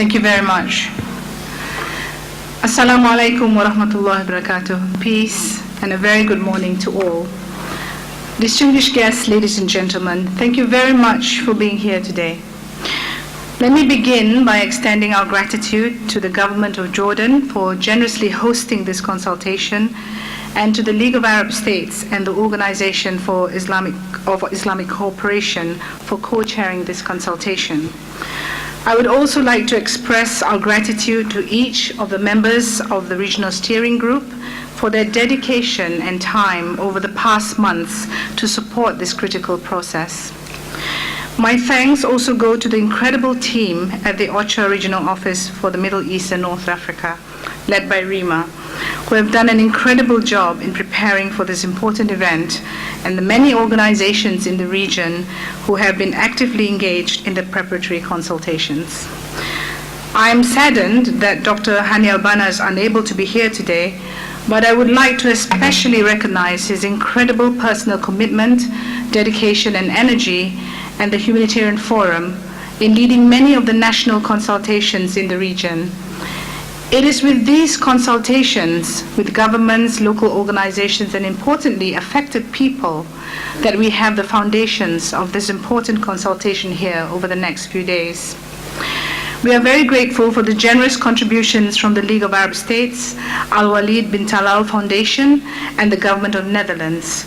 Thank you very much. Assalamu alaikum wa rahmatullahi wa barakatuh. Peace and a very good morning to all. Distinguished guests, ladies and gentlemen, thank you very much for being here today. Let me begin by extending our gratitude to the government of Jordan for generously hosting this consultation, and to the League of Arab States and the Organization for Islamic Cooperation for co-chairing this consultation. I would also like to express our gratitude to each of the members of the Regional Steering Group for their dedication and time over the past months to support this critical process. My thanks also go to the incredible team at the OCHA Regional Office for the Middle East and North Africa, led by Rima, who have done an incredible job in preparing for this important event, and the many organizations in the region who have been actively engaged in the preparatory consultations. I am saddened that Dr. Hani Albana is unable to be here today, but I would like to especially recognize his incredible personal commitment, dedication, and energy, and the Humanitarian Forum in leading many of the national consultations in the region. It is with these consultations with governments, local organizations, and importantly, affected people that we have the foundations of this important consultation here over the next few days. We are very grateful for the generous contributions from the League of Arab States, Al Walid bin Talal Foundation, and the Government of Netherlands.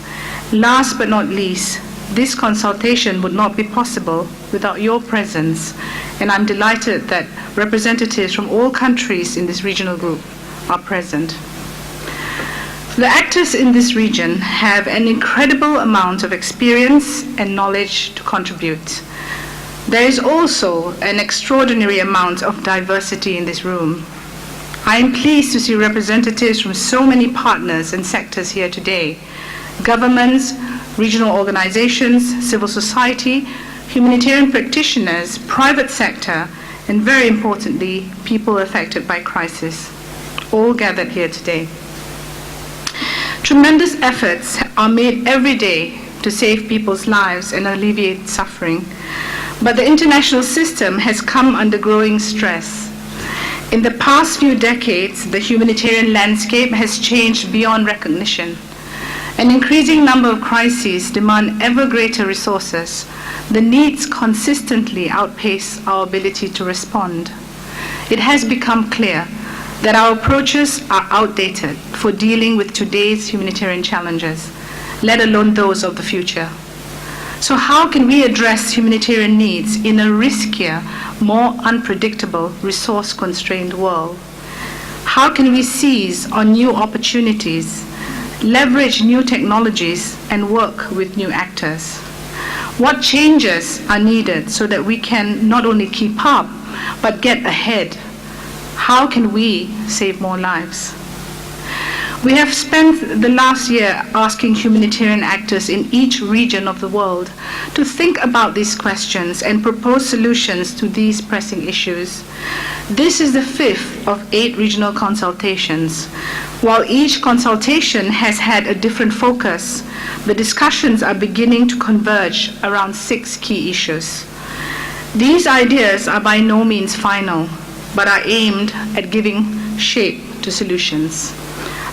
Last but not least, this consultation would not be possible without your presence, and I'm delighted that representatives from all countries in this regional group are present. The actors in this region have an incredible amount of experience and knowledge to contribute. There is also an extraordinary amount of diversity in this room. I am pleased to see representatives from so many partners and sectors here today: governments, regional organizations, civil society, humanitarian practitioners, private sector, and very importantly, people affected by crisis, all gathered here today. Tremendous efforts are made every day to save people's lives and alleviate suffering, but the international system has come under growing stress. In the past few decades, the humanitarian landscape has changed beyond recognition. An increasing number of crises demand ever greater resources. The needs consistently outpace our ability to respond. It has become clear that our approaches are outdated for dealing with today's humanitarian challenges, let alone those of the future. So how can we address humanitarian needs in a riskier, more unpredictable, resource-constrained world? How can we seize on new opportunities, leverage new technologies, and work with new actors? What changes are needed so that we can not only keep up, but get ahead? How can we save more lives? We have spent the last year asking humanitarian actors in each region of the world to think about these questions and propose solutions to these pressing issues. This is the 5th of 8 regional consultations. While each consultation has had a different focus, the discussions are beginning to converge around 6 key issues. These ideas are by no means final, but are aimed at giving shape to solutions.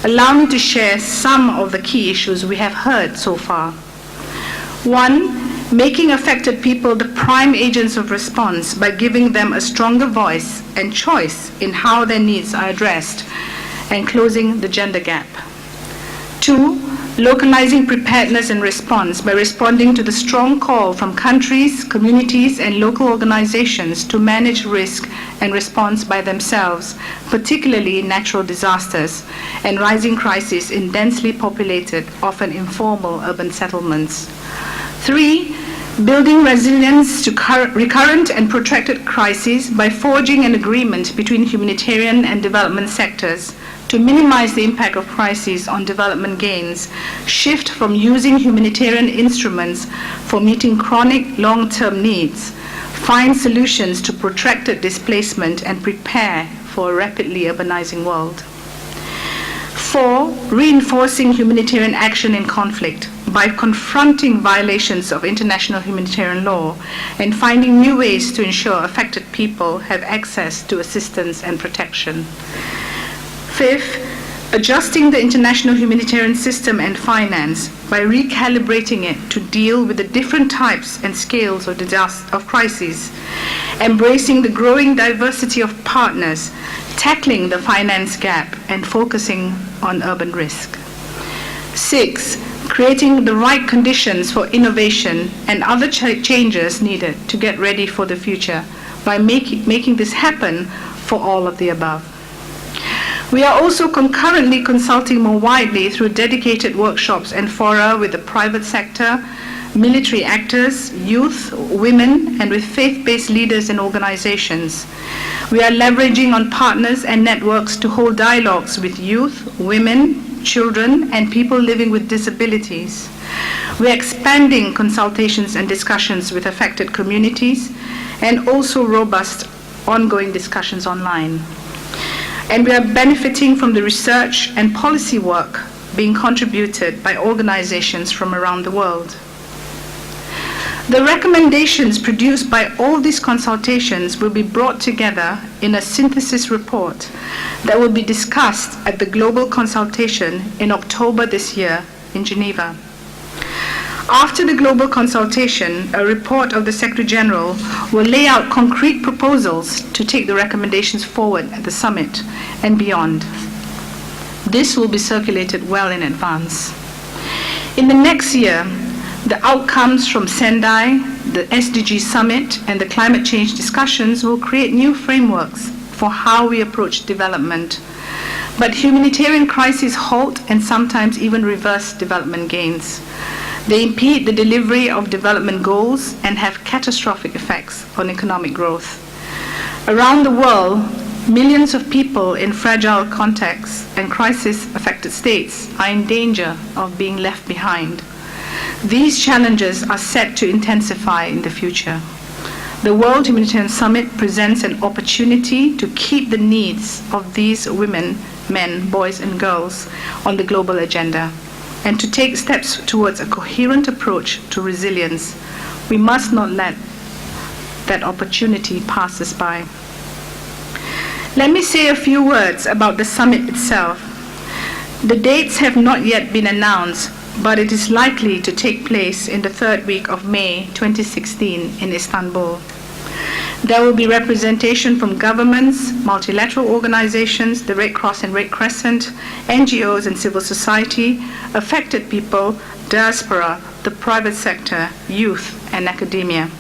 Allow me to share some of the key issues we have heard so far. 1, making affected people the prime agents of response by giving them a stronger voice and choice in how their needs are addressed, and closing the gender gap. 2, localizing preparedness and response by responding to the strong call from countries, communities, and local organizations to manage risk and response by themselves, particularly natural disasters and rising crises in densely populated, often informal urban settlements. 3, building resilience to recurrent and protracted crises by forging an agreement between humanitarian and development sectors to minimize the impact of crises on development gains, shift from using humanitarian instruments for meeting chronic long-term needs, find solutions to protracted displacement, and prepare for a rapidly urbanizing world. 4, reinforcing humanitarian action in conflict by confronting violations of international humanitarian law and finding new ways to ensure affected people have access to assistance and protection. Fifth, adjusting the international humanitarian system and finance by recalibrating it to deal with the different types and scales of crises, embracing the growing diversity of partners, tackling the finance gap, and focusing on urban risk. Six, creating the right conditions for innovation and other changes needed to get ready for the future by making this happen for all of the above. We are also concurrently consulting more widely through dedicated workshops and fora with the private sector, military actors, youth, women, and with faith-based leaders and organizations. We are leveraging on partners and networks to hold dialogues with youth, women, children, and people living with disabilities. We are expanding consultations and discussions with affected communities and also robust ongoing discussions online. And we are benefiting from the research and policy work being contributed by organizations from around the world. The recommendations produced by all these consultations will be brought together in a synthesis report that will be discussed at the Global Consultation in October this year in Geneva. After the Global Consultation, a report of the Secretary General will lay out concrete proposals to take the recommendations forward at the summit and beyond. This will be circulated well in advance. In the next year, the outcomes from Sendai, the SDG Summit, and the climate change discussions will create new frameworks for how we approach development. But humanitarian crises halt and sometimes even reverse development gains. They impede the delivery of development goals and have catastrophic effects on economic growth. Around the world, millions of people in fragile contexts and crisis-affected states are in danger of being left behind. These challenges are set to intensify in the future. The World Humanitarian Summit presents an opportunity to keep the needs of these women, men, boys, and girls on the global agenda and to take steps towards a coherent approach to resilience. We must not let that opportunity pass us by. Let me say a few words about the summit itself. The dates have not yet been announced, but it is likely to take place in the third week of May 2016 in Istanbul. There will be representation from governments, multilateral organizations, the Red Cross and Red Crescent, NGOs and civil society, affected people, diaspora, the private sector, youth, and academia.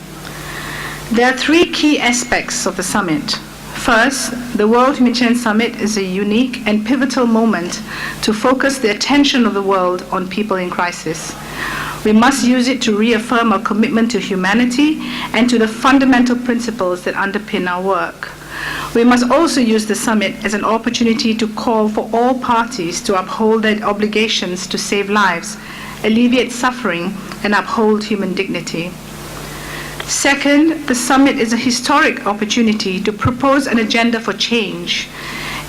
There are three key aspects of the summit. First, the World Humanitarian Summit is a unique and pivotal moment to focus the attention of the world on people in crisis. We must use it to reaffirm our commitment to humanity and to the fundamental principles that underpin our work. We must also use the summit as an opportunity to call for all parties to uphold their obligations to save lives, alleviate suffering, and uphold human dignity. Second, the summit is a historic opportunity to propose an agenda for change.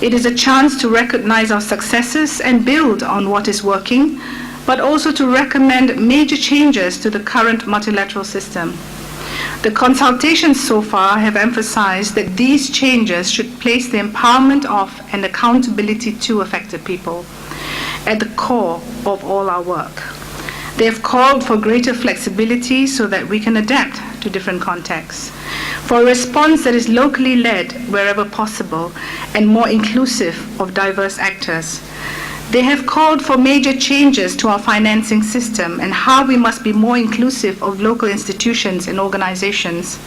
It is a chance to recognize our successes and build on what is working, but also to recommend major changes to the current multilateral system. The consultations so far have emphasized that these changes should place the empowerment of and accountability to affected people at the core of all our work. They have called for greater flexibility so that we can adapt to different contexts, for a response that is locally led wherever possible and more inclusive of diverse actors. They have called for major changes to our financing system and how we must be more inclusive of local institutions and organizations.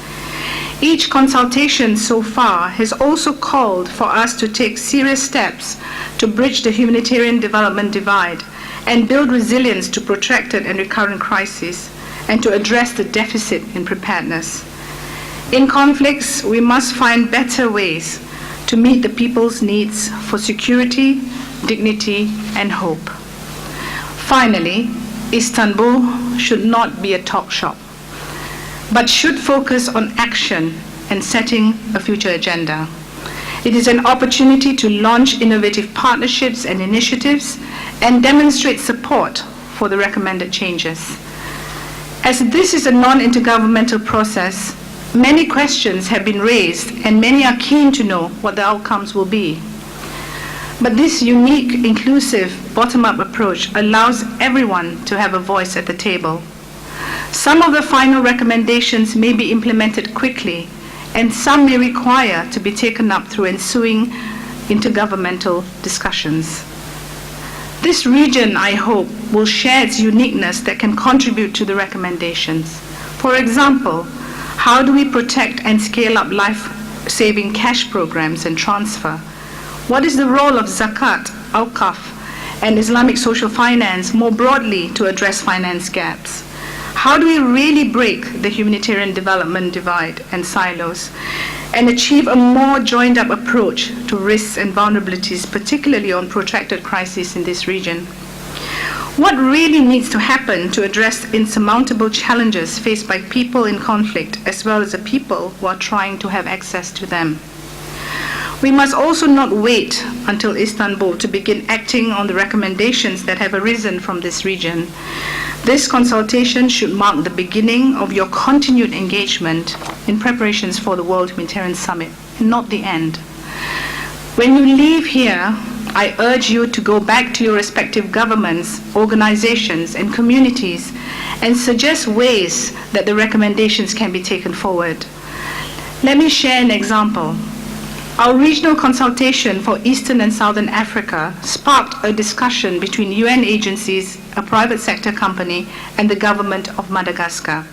Each consultation so far has also called for us to take serious steps to bridge the humanitarian development divide and build resilience to protracted and recurrent crises, and to address the deficit in preparedness. In conflicts, we must find better ways to meet the people's needs for security, dignity, and hope. Finally, Istanbul should not be a talk shop, but should focus on action and setting a future agenda. It is an opportunity to launch innovative partnerships and initiatives and demonstrate support for the recommended changes. As this is a non-intergovernmental process, many questions have been raised and many are keen to know what the outcomes will be. But this unique, inclusive, bottom-up approach allows everyone to have a voice at the table. Some of the final recommendations may be implemented quickly, and some may require to be taken up through ensuing intergovernmental discussions. This region, I hope, will share its uniqueness that can contribute to the recommendations. For example, how do we protect and scale up life-saving cash programs and transfer? What is the role of zakat, awqaf, and Islamic social finance more broadly to address finance gaps? How do we really break the humanitarian development divide and silos and achieve a more joined-up approach to risks and vulnerabilities, particularly on protracted crises in this region? What really needs to happen to address insurmountable challenges faced by people in conflict, as well as the people who are trying to have access to them? We must also not wait until Istanbul to begin acting on the recommendations that have arisen from this region. This consultation should mark the beginning of your continued engagement in preparations for the World Humanitarian Summit, and not the end. When you leave here, I urge you to go back to your respective governments, organizations, and communities and suggest ways that the recommendations can be taken forward. Let me share an example. Our regional consultation for Eastern and Southern Africa sparked a discussion between UN agencies, a private sector company, and the government of Madagascar.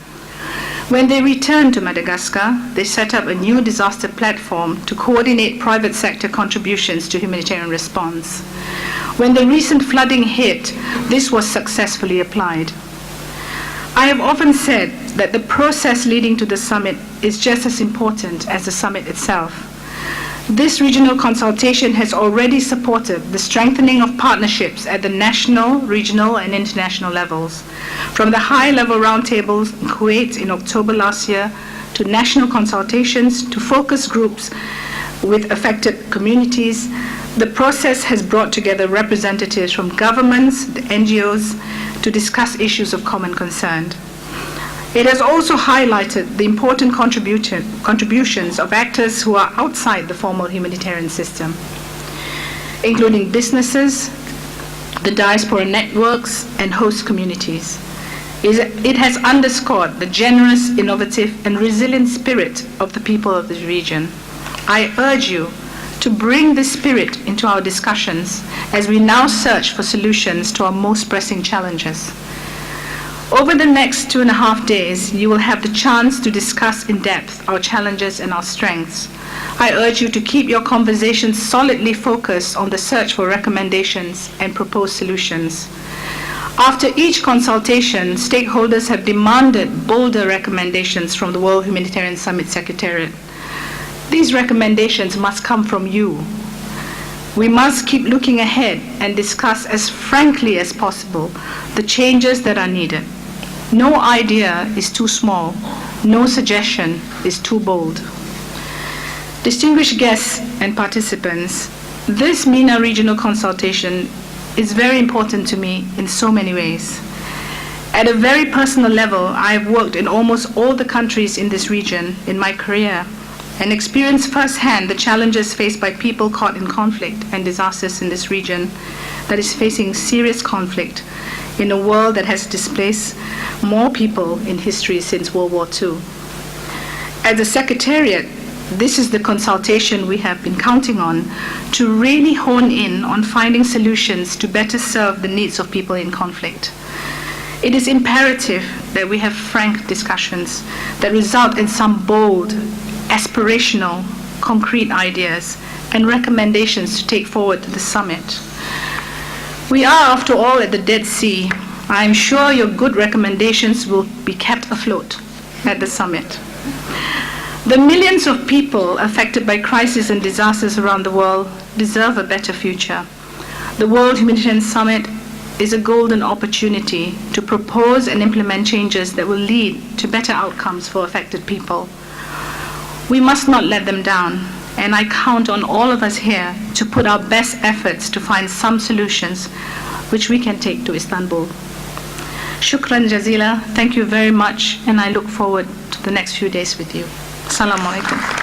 When they returned to Madagascar, they set up a new disaster platform to coordinate private sector contributions to humanitarian response. When the recent flooding hit, this was successfully applied. I have often said that the process leading to the summit is just as important as the summit itself. This regional consultation has already supported the strengthening of partnerships at the national, regional, and international levels, from the high-level roundtables in Kuwait in October last year, to national consultations, to focus groups with affected communities. The process has brought together representatives from governments, the NGOs, to discuss issues of common concern. It has also highlighted the important contributions of actors who are outside the formal humanitarian system, including businesses, the diaspora networks, and host communities. It has underscored the generous, innovative, and resilient spirit of the people of this region. I urge you to bring this spirit into our discussions as we now search for solutions to our most pressing challenges. Over the next 2.5 days, you will have the chance to discuss in depth our challenges and our strengths. I urge you to keep your conversations solidly focused on the search for recommendations and proposed solutions. After each consultation, stakeholders have demanded bolder recommendations from the World Humanitarian Summit Secretariat. These recommendations must come from you. We must keep looking ahead and discuss as frankly as possible the changes that are needed. No idea is too small. No suggestion is too bold. Distinguished guests and participants, this MENA regional consultation is very important to me in so many ways. At a very personal level, I have worked in almost all the countries in this region in my career and experienced firsthand the challenges faced by people caught in conflict and disasters in this region that is facing serious conflict in a world that has displaced more people in history since World War II. As a secretariat, this is the consultation we have been counting on to really hone in on finding solutions to better serve the needs of people in conflict. It is imperative that we have frank discussions that result in some bold, aspirational, concrete ideas and recommendations to take forward to the summit. We are, after all, at the Dead Sea. I am sure your good recommendations will be kept afloat at the summit. The millions of people affected by crises and disasters around the world deserve a better future. The World Humanitarian Summit is a golden opportunity to propose and implement changes that will lead to better outcomes for affected people. We must not let them down, and I count on all of us here to put our best efforts to find some solutions which we can take to Istanbul. Shukran Jazila. Thank you very much, and I look forward to the next few days with you. Assalamu alaikum.